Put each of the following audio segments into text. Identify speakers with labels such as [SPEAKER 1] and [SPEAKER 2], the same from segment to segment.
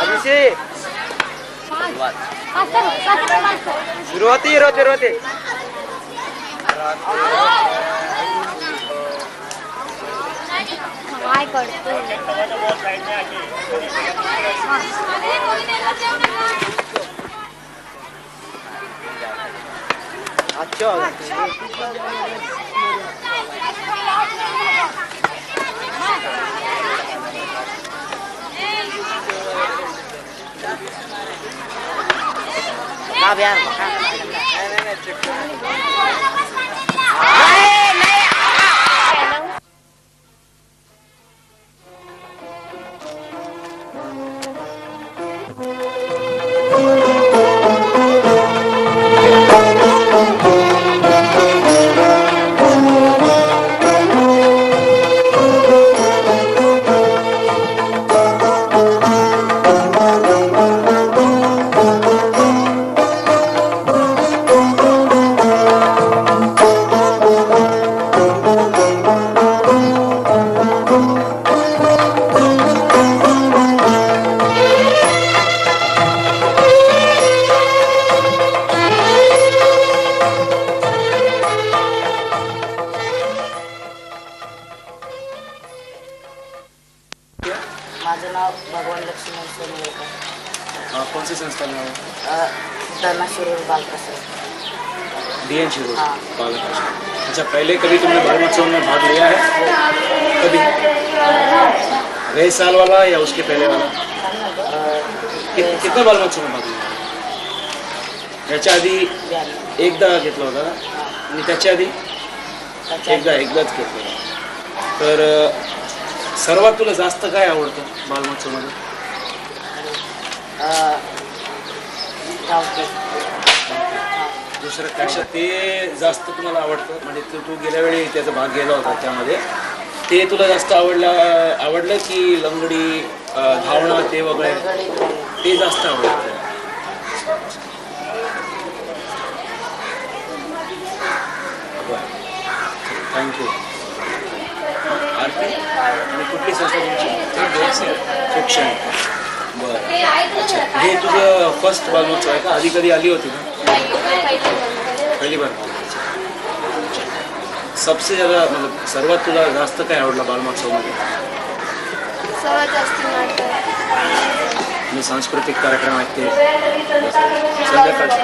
[SPEAKER 1] अभिषेक सुरुवाती रोते रोते
[SPEAKER 2] काय करतो
[SPEAKER 1] अच्छा अब यार
[SPEAKER 3] माझं नाव भगवान लक्ष्मण सोनवळकर.
[SPEAKER 4] कौन सी संस्था में हो?
[SPEAKER 3] धर्मा शिरूर बालप्रसाद.
[SPEAKER 4] DN शिरूर
[SPEAKER 3] हाँ.
[SPEAKER 4] बालकृष्ण. अच्छा, पहले कभी तुमने बाल महोत्सव में भाग लिया है? कभी गए साल वाला या उसके पहले वाला? कितना बाल महोत्सव में भाग लिया? याच्या आधी एकदा घेतला होता ना? आणि त्याच्या आधी एकदाच घेतला. तर सर्वात तुला जास्त काय आवडतं बाल महोत्सव मध्ये? दुसरं कशा ते जास्त तुम्हाला आवडतं? म्हणजे तू गेल्या वेळी त्याचा भाग घ्यायला होता त्यामध्ये, ते तुला जास्त आवडलं की लंगडी धावणं ते वगैरे ते जास्त आवडतं? थँक्यू. आरती आणि कुठली संस्था तुमची? शिक्षण. बरं. अच्छा, हे तुझं फर्स्ट बाल महोत्सव आहे का? आधी कधी आली होती ना? पहिली बार. सबसे ज़्यादा मतलब सर्वात तुला जास्त काय आवडलं बाल महोत्सवमध्ये?
[SPEAKER 2] सर्वात जास्त
[SPEAKER 4] मी सांस्कृतिक कार्यक्रम आहेत ते संध्याकाळचे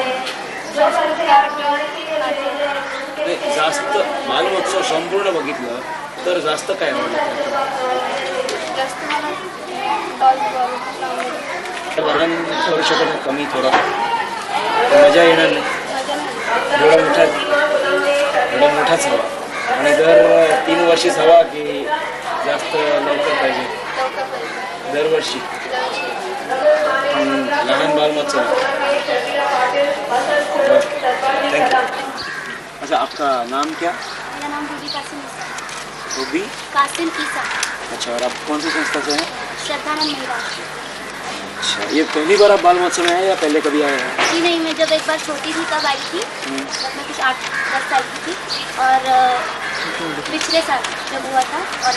[SPEAKER 4] जास्त बाल महोत्सव संपूर्ण बघितलं तर जास्त काय आवडलं? वर्णन करू शकत नाही, कमी थोडं मजा येणार नाही. एवढा मोठाच हवा आणि दर 3 वर्षीच हवा की जास्त लवकर पाहिजे? दरवर्षी लहान बाल महोत्सव. थँक्यू. अच्छा, आपका नाम क्या?
[SPEAKER 2] मेरा नाम रूबी कासिम ईसा.
[SPEAKER 4] रूबी
[SPEAKER 2] कासिम ईसा.
[SPEAKER 4] अच्छा, और आप कौन सी संस्था से हैं?
[SPEAKER 2] श्रद्धानंद महिला.
[SPEAKER 4] अच्छा, ये पहली बार आप बाल महोत्सव में आए या पहले कभी आए हैं?
[SPEAKER 2] जी नहीं, मैं जब एक बार छोटी थी तब आई थी. तब मैं कुछ 8-10 साल की थी. और पिछले साल जब हुआ था और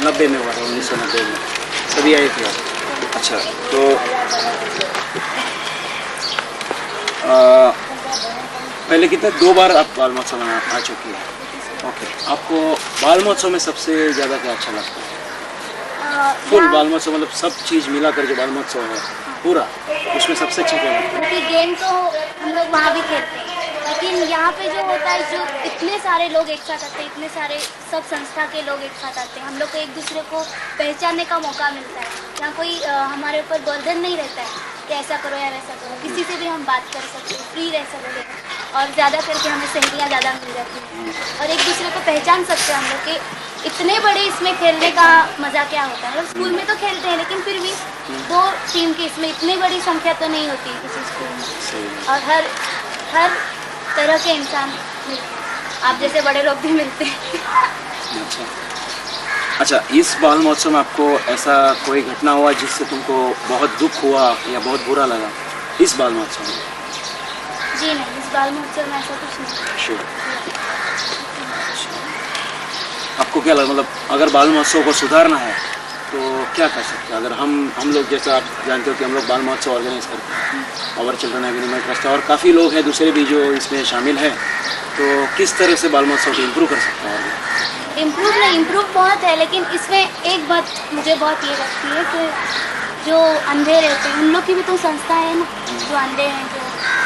[SPEAKER 4] 90 में हुआ था, 1990 में तभी आए थे आप. अच्छा, तो पहले कितने 2 बार आप बाल महोत्सव में आ चुकी है. ओके, आपको बाल महोत्सव में सबसे ज़्यादा क्या अच्छा लगता है? फुल बाल महोत्सव मतलब सब चीज़ मिलाकर जो बाल महोत्सव है पूरा, उसमें सबसे अच्छा क्या लगता है?
[SPEAKER 2] क्योंकि गेम तो हम लोग वहाँ भी खेलते हैं, लेकिन यहाँ पे जो होता है, जो इतने सारे लोग एक साथ आते हैं, इतने सारे सब संस्था के लोग एक साथ आते हैं, हम लोग को एक दूसरे को पहचानने का मौका मिलता है. यहाँ कोई हमारे ऊपर बर्डन नहीं रहता है कि ऐसा करो या वैसा करो. किसी से भी हम बात कर सकते हैं, फ्री रह सकते हैं. और ज़्यादा करके हमें सहेलियाँ ज़्यादा मिल जाती हैं और एक दूसरे को पहचान सकते हैं हम लोग के इतने बड़े इसमें खेलने का मज़ा क्या होता है. मतलब स्कूल में तो खेलते हैं, लेकिन फिर भी 2 टीम की इसमें इतनी बड़ी संख्या तो नहीं होती किसी स्कूल में. और हर तरह के इंसान मिलते हैं. आप जैसे बड़े लोग भी मिलते हैं।
[SPEAKER 4] अच्छा अच्छा, इस बाल महोत्सव में आपको ऐसा कोई घटना हुआ जिससे तुमको बहुत दुख हुआ या बहुत बुरा लगा इस बाल महोत्सव में?
[SPEAKER 2] जी नहीं, इस बाल महोत्सव में ऐसा कुछ नहीं।
[SPEAKER 4] श्योर। आपको क्या लगा, मतलब अगर बाल महोत्सव को सुधारना है तो क्या कर सकते हैं? अगर हम लोग, जैसा आप जानते हो कि हम लोग बाल महोत्सव ऑर्गेनाइज करते हैं, आवर चिल्ड्रन एवेन्यूमेंट ट्रस्ट है और काफ़ी लोग हैं दूसरे भी जो इसमें शामिल हैं, तो किस तरह से बाल महोत्सव को इम्प्रूव कर सकते हैं?
[SPEAKER 2] इम्प्रूव बहुत है, लेकिन इसमें एक बात मुझे बहुत ये लगती है कि जो अंधे रहते हैं उन लोग की भी तो संस्था है ना, जो अंधे हैं, जो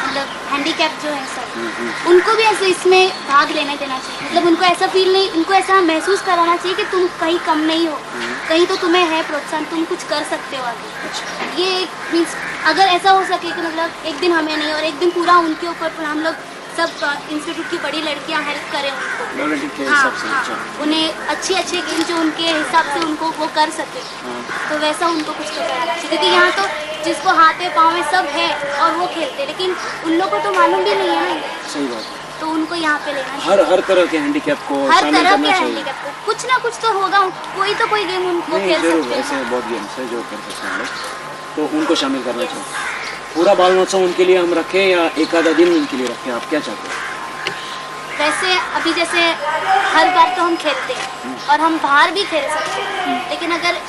[SPEAKER 2] मतलब हैंडीकैप जो है सब, उनको भी ऐसे इसमें भाग लेने देना चाहिए। मतलब उनको ऐसा फील नहीं, उनको ऐसा महसूस कराना चाहिए कि तुम कहीं कम नहीं हो, कहीं तो तुम्हें है प्रोत्साहन, तुम कुछ कर सकते हो आगे। ये मीन्स अगर ऐसा हो सके कि मतलब एक दिन हमें नहीं और एक दिन पूरा उनके ऊपर हम लोग सब इंस्टीट्यूट की बड़ी लड़कियां हेल्प करें उनको, उन्हें अच्छे गेम जो उनके हिसाब से उनको वो कर सके, तो वैसा उनको कुछ तो कराना चाहिए। क्योंकि यहाँ तो जिसको हाथ में पाँव में सब है और वो खेलते, लेकिन उन लोग को तो मालूम भी नहीं है ना।
[SPEAKER 4] सही बात है।
[SPEAKER 2] तो उनको यहाँ पे लेना चाहिए।
[SPEAKER 4] हर तरह के हैंडीकैप को
[SPEAKER 2] हर
[SPEAKER 4] शामिल
[SPEAKER 2] तरह
[SPEAKER 4] करना
[SPEAKER 2] के
[SPEAKER 4] चाहिए।
[SPEAKER 2] हैंडीकैप को कुछ ना कुछ तो होगा, कोई तो कोई गेम उनको खेल सकते
[SPEAKER 4] ऐसे
[SPEAKER 2] हैं।
[SPEAKER 4] बहुत गेम्स है जो कर सकते हैं लोग, तो उनको शामिल करना चाहिए। पूरा बाल महोत्सव उनके लिए हम रखें या एक आधा दिन उनके लिए रखें, आप क्या चाहते हैं?
[SPEAKER 2] वैसे अभी जैसे हर बार तो हम खेलते हैं और हम बाहर भी खेल सकते हैं, लेकिन अगर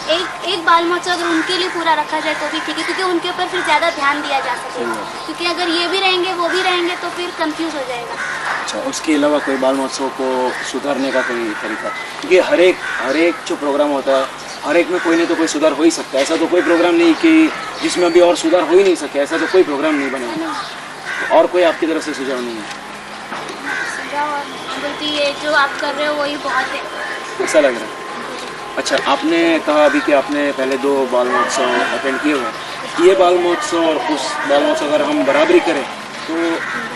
[SPEAKER 2] एक बाल महोत्सव अगर उनके लिए पूरा रखा जाए तो भी ठीक है, क्योंकि उनके ऊपर फिर ज़्यादा ध्यान दिया जा सकेगा। क्योंकि अगर ये भी रहेंगे वो भी रहेंगे तो फिर कंफ्यूज हो जाएगा।
[SPEAKER 4] अच्छा, उसके अलावा कोई बाल महोत्सव को सुधारने का कोई तरीका? क्योंकि हर एक जो प्रोग्राम होता है, हर एक में कोई नहीं तो कोई सुधार हो ही सकता है। ऐसा तो कोई प्रोग्राम नहीं कि जिसमें अभी और सुधार हो ही नहीं सके, ऐसा तो कोई प्रोग्राम नहीं बनेगा। और कोई आपकी तरफ से सुझाव नहीं है?
[SPEAKER 2] बोलती ये जो आप कर रहे हो वही बहुत है,
[SPEAKER 4] ऐसा लग रहा है। अच्छा, आपने कहा अभी कि आपने पहले 2 बाल महोत्सव अटेंड किए हुए, ये बाल महोत्सव और उस बाल महोत्सव अगर हम बराबरी करें तो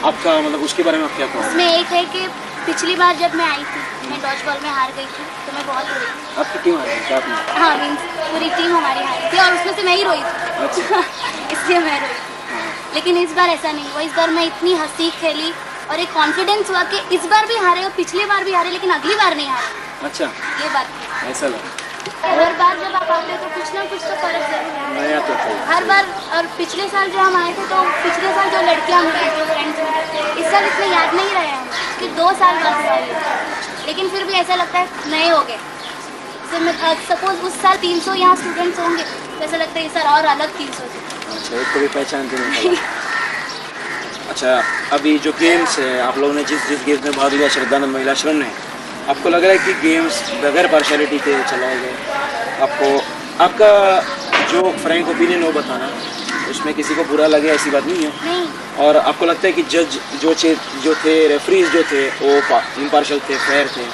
[SPEAKER 4] आपका मतलब उसके बारे में आप क्या कहोगे?
[SPEAKER 2] इसमें एक है कि पिछली बार जब मैं आई थी, मैं डॉज बॉल में हार गई थी, तो मैं बहुत रोई थी।
[SPEAKER 4] आपकी टीम हारी थी? आपने?
[SPEAKER 2] हाँ, मीन्स पूरी टीम हमारी हारी थी और उसमें से मैं ही रोई थी।
[SPEAKER 4] अच्छा।
[SPEAKER 2] इसलिए मैं रोई थी। लेकिन इस बार ऐसा नहीं हुआ। इस बार मैं इतनी हंसी खेली और एक कॉन्फिडेंस हुआ कि इस बार भी हारे और पिछली बार भी हारे, लेकिन अगली बार नहीं हारे।
[SPEAKER 4] अच्छा,
[SPEAKER 2] ये बात थी।
[SPEAKER 4] ऐसा लगा।
[SPEAKER 2] हर बार जब आप आते हो तो कुछ ना कुछ तो फर्क जरूर है
[SPEAKER 4] नया तो था।
[SPEAKER 2] हर बार। और पिछले साल जो हम आए थे तो पिछले साल जो लड़कियां मिली, जो फ्रेंड्स मिले, इस साल इतने याद नहीं रहे हम कि 2 साल बाद हुआ ये। लेकिन फिर भी ऐसा लगता है नए हो गए। सपोज उस साल 300 यहाँ स्टूडेंट्स होंगे तो ऐसा लगता है इस साल और अलग 300 थे।
[SPEAKER 4] अच्छा, एक को भी पहचानते नहीं था। अच्छा, अभी जो गेम्स है, आप लोगों ने जिस गेम्स में भाग लिया, श्रद्धानंद महिला आश्रम ने, आपको लग रहा है कि गेम्स बगैर पार्शियलिटी के चलाए गए? आपका जो फ्रैंक ओपिनियन हो बताना, उसमें किसी को बुरा लगे ऐसी बात नहीं है?
[SPEAKER 2] नहीं।
[SPEAKER 4] और आपको लगता है कि जज जो थे, रेफरीज जो थे, वो इम्पार्शियल थे, फेयर थे?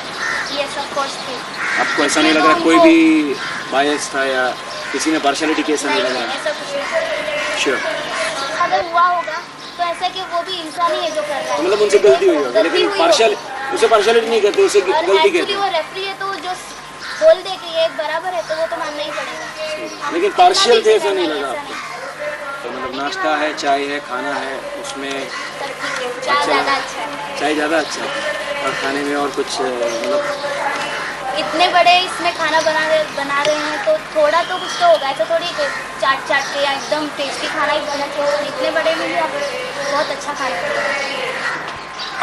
[SPEAKER 2] यस, ऑफ कोर्स थे।
[SPEAKER 4] आपको ऐसा नहीं लग रहा कोई भी बायस था या किसी ने पार्शियलिटी किया, ऐसा नहीं लग रहा?
[SPEAKER 2] ऐसा कुछ नहीं।
[SPEAKER 4] श्योर।
[SPEAKER 2] अगर हुआ होगा तो ऐसा कि वो भी इंसान ही है जो कर रहा है।
[SPEAKER 4] मतलब उनसे गलती हुई होगी, लेकिन उसे पार्शियलिटी नहीं कहते, उसे गलती कहते हैं।
[SPEAKER 2] वो रेफरी है तो जो बोल दे कि ये एक बराबर है तो वो तो मानना ही पड़ेगा।
[SPEAKER 4] लेकिन पार्शियल थे ऐसा नहीं लगा आपको? तो मतलब नाश्ता है, चाय है, खाना है, उसमें
[SPEAKER 2] चाय ज़्यादा अच्छा है।
[SPEAKER 4] चाय ज़्यादा अच्छा है और खाने में और कुछ मतलब
[SPEAKER 2] इतने बड़े इसमें खाना बना रहे हैं तो थोड़ा तो कुछ तो होगा। ऐसा थोड़ी कि चाट के या एकदम टेस्टी खाना ही बना चाहिए। इतने बड़े में भी आप बहुत अच्छा खाना चाहिए।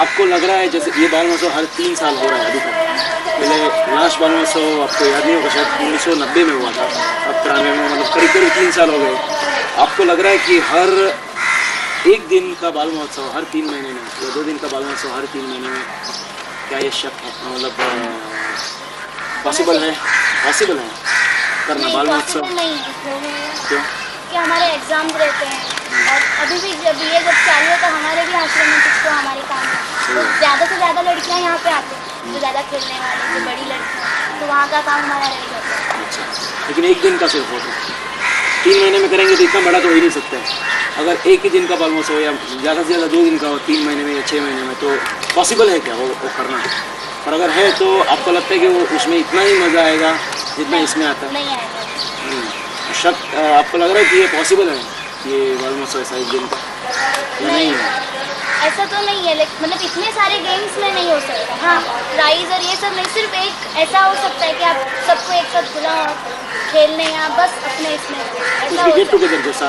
[SPEAKER 4] आपको लग रहा है जैसे ये बाल महोत्सव हर 3 साल हो रहा है अभी तक? पहले लास्ट बाल महोत्सव आपको याद नहीं होगा, शायद 1990 में हुआ था, अब 93 में, मतलब करीब 3 साल हो गए। आपको लग रहा है कि हर एक दिन का बाल महोत्सव हर 3 महीने में या 2 दिन का बाल महोत्सव हर 3 महीने में, क्या ये शक है, मतलब पॉसिबल है करना बाल महोत्सव?
[SPEAKER 2] नहीं,
[SPEAKER 4] क्यों?
[SPEAKER 2] कि हमारे एग्जाम्स रहते हैं और अभी भी जब चालू है तो हमारे भी आश्रम में कुछ तो हमारे काम है। तो ज़्यादा से ज़्यादा लड़कियाँ यहाँ पे आती हैं, जो ज़्यादा खेलने वाली, जो बड़ी लड़कियाँ, तो वहाँ का काम हमारा रह जाता है।
[SPEAKER 4] अच्छा, लेकिन एक दिन का सिर्फ होता है, 3 महीने में करेंगे तो इतना बड़ा तो हो ही नहीं सकता है। अगर एक ही दिन का बाल महोत्सव या ज़्यादा से ज़्यादा 2 दिन का हो 3 महीने में या 6 महीने में, तो पॉसिबल है क्या वो करना? और अगर है तो आपको लगता है कि वो उसमें इतना ही मज़ा आएगा जितना इसमें आता है?
[SPEAKER 2] नहीं आएगा।
[SPEAKER 4] शक आपको लग रहा है कि ये पॉसिबल है, ये बाल महोत्सव ऐसा एक दिन का या नहीं है?
[SPEAKER 2] ऐसा तो नहीं है, मतलब इतने सारे गेम्स में नहीं हो सकता। हाँ, प्राइज और ये सब नहीं, सिर्फ एक ऐसा हो सकता है कि आप सबको एक साथ बुलाओ खेलने या बस अपने इसमें ऐसा हो
[SPEAKER 4] गेट
[SPEAKER 2] सकता
[SPEAKER 4] टुगेदर जैसा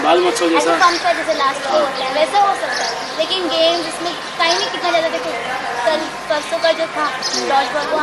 [SPEAKER 4] बाल महोत्सव
[SPEAKER 2] है। ऐसा
[SPEAKER 4] जैसा
[SPEAKER 2] फन का जैसे लास्ट को होता है वैसा हो सकता है, लेकिन गेम्स इसमें टाइम ही कितना ज़्यादा। देखो कल परसों का जो था डॉज बॉल, वो